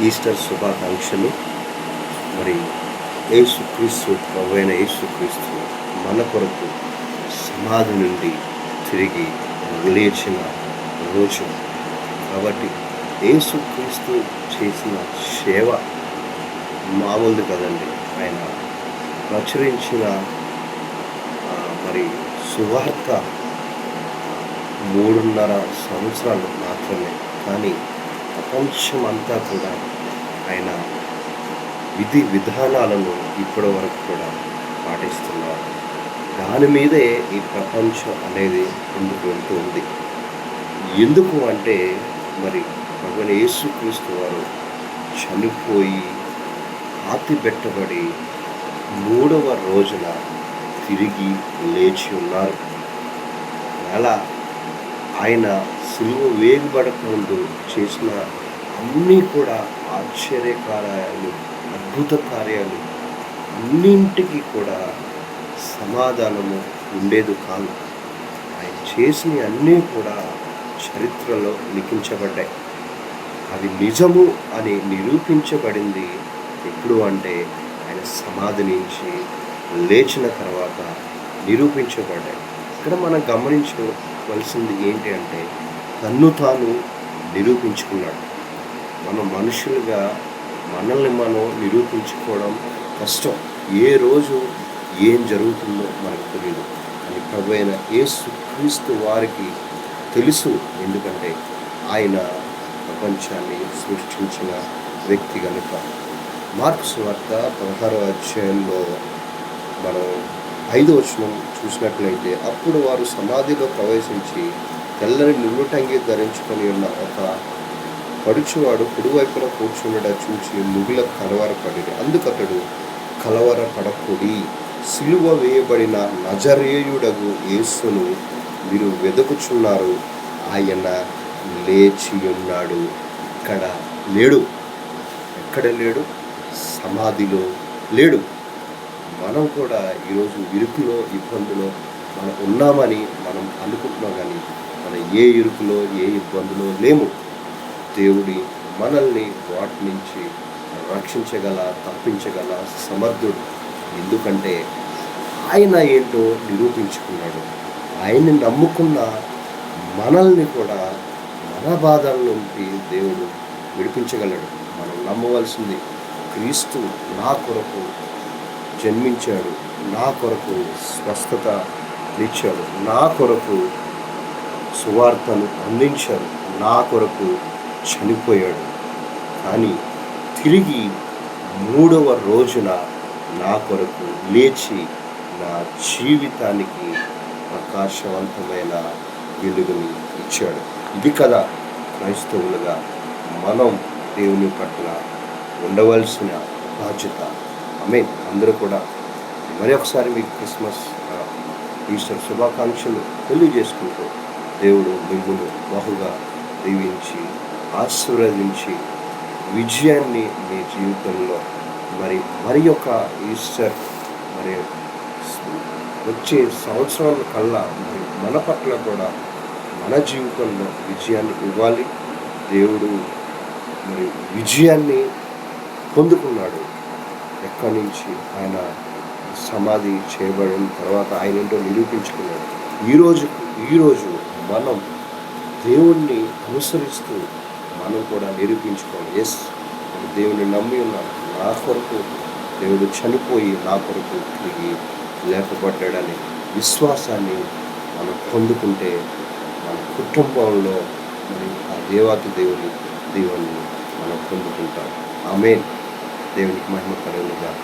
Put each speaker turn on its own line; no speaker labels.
Easter శుభాకాంక్షలు. మరి యేసుక్రీస్తు ప్రభువైన యేసుక్రీస్తు మన కొరకు సమాధి నుండి తిరిగి లేచిన రోజు కాబట్టి యేసుక్రీస్తు చేసిన సేవ మామూలుది కదండి. ఆయన ప్రచురించిన మరి సువార్త 3.5 సంవత్సరాలు మాత్రమే, కానీ ప్రపంచమంతా కూడా ఆయన విధి విధానాలను ఇప్పటి వరకు కూడా పాటిస్తున్నారు. దాని మీదే ఈ ప్రపంచం అనేది ముందుకు వెళ్తూ ఉంది. ఎందుకు అంటే మరి ప్రభువైన యేసుక్రీస్తు వారు చనిపోయి పాతిపెట్టబడి 3వ రోజున తిరిగి లేచి ఉన్నారు. అలా ఆయన సిలువ వేయబడక ముందు చేసిన అన్నీ కూడా ఆశ్చర్య కార్యాలు, అద్భుత కార్యాలు అన్నింటికి కూడా సమాధానము ఉండేది కాదు. ఆయన చేసిన అన్నీ కూడా చరిత్రలో లిఖించబడ్డాయి. అది నిజము అని నిరూపించబడింది ఎప్పుడు అంటే ఆయన సమాధి నుంచి లేచిన తర్వాత నిరూపించబడ్డాయి. ఇక్కడ మనం గమనించవలసింది ఏంటి అంటే తన్ను తాను నిరూపించుకున్నాడు. మనం మనుషులుగా మనల్ని మనం నిరూపించుకోవడం కష్టం. ఏ రోజు ఏం జరుగుతుందో మనకు తెలియదు, కానీ ప్రభువైన యేసుక్రీస్తు వారికి తెలుసు. ఎందుకంటే ఆయన ప్రపంచాన్ని సృష్టించిన వ్యక్తి కనుక. మార్కు సువార్త 16వ అధ్యాయంలో మనం 5వ వచనం చూసినట్లయితే, అప్పుడు వారు సమాధిలో ప్రవేశించి తెల్లని నిలువుటంగి ధరించుకొని ఉన్న ఒక పడుచువాడు కుడివైపున కూర్చుండట చూసి మిగుల కలవరపడి, అందుకతడు కలవరపడకుడి, సిలువ వేయబడిన నజరేయుడగు యేసును మీరు వెదకుచున్నారు, ఆయన లేచి ఉన్నాడు, ఇక్కడ లేడు. ఎక్కడ లేడు? సమాధిలో లేడు. మనం కూడా ఈరోజు ఇరుకులో, ఇబ్బందులో మనం ఉన్నామని మనం అనుకుంటున్నాం, కానీ మనం ఏ ఇరుకులో, ఏ ఇబ్బందులో లేము. దేవుడి మనల్ని వాటి నుంచి రక్షించగల, తప్పించగల సమర్థుడు. ఎందుకంటే ఆయన ఏంటో నిరూపించుకున్నాడు. ఆయన్ని నమ్ముకున్న మనల్ని కూడా మన బాధల నుండి దేవుడు విడిపించగలడు. మనం నమ్మవలసింది, క్రీస్తు నా కొరకు జన్మించాడు, నా కొరకు స్వస్థత ఇచ్చాడు, నా కొరకు సువార్తను అందించాడు, నా కొరకు చనిపోయాడు. కానీ తిరిగి 3వ రోజున నా కొరకు లేచి నా జీవితానికి ప్రకాశవంతమైన వెలుగుని ఇచ్చాడు. ఇది కదా క్రైస్తవులుగా మనం దేవుని పట్ల ఉండవలసిన బాధ్యత. ఆమేన్. అందరూ కూడా మరి ఒకసారి మీకు క్రిస్మస్, ఈస్టర్ శుభాకాంక్షలు తెలియజేసుకుంటూ దేవుడు మిమ్మల్ని బహుగా దీవించి ఆశీర్వదించి విజయాన్ని మీ జీవితంలో మరి యొక్క ఈస్టర్ మరి వచ్చే సంవత్సరాల కల్లా మరి మన పట్ల కూడా మన జీవితంలో విజయాన్ని ఇవ్వాలి. దేవుడు మరి విజయాన్ని పొందుకున్నాడు. ఎక్కడి నుంచి? ఆయన సమాధి చేయబడిన తర్వాత ఆయన ఏంటో నిరూపించుకున్నాడు. ఈరోజు మనం దేవుణ్ణి అనుసరిస్తూ మనం కూడా నిరూపించుకోవాలి. ఎస్, నేను దేవుణ్ణి నమ్మి ఉన్నాను, నా కొరకు దేవుడు చనిపోయి నా కొరకు తిరిగి లేపబడ్డాడని విశ్వాసాన్ని మనం పొందుకుంటే మన కుటుంబంలో మరి ఆ దేవాతి దేవుని దీవెనని మనం పొందుకుంటాం. ఆమేన్. దేవునికి మహిమ కలుగును గాక.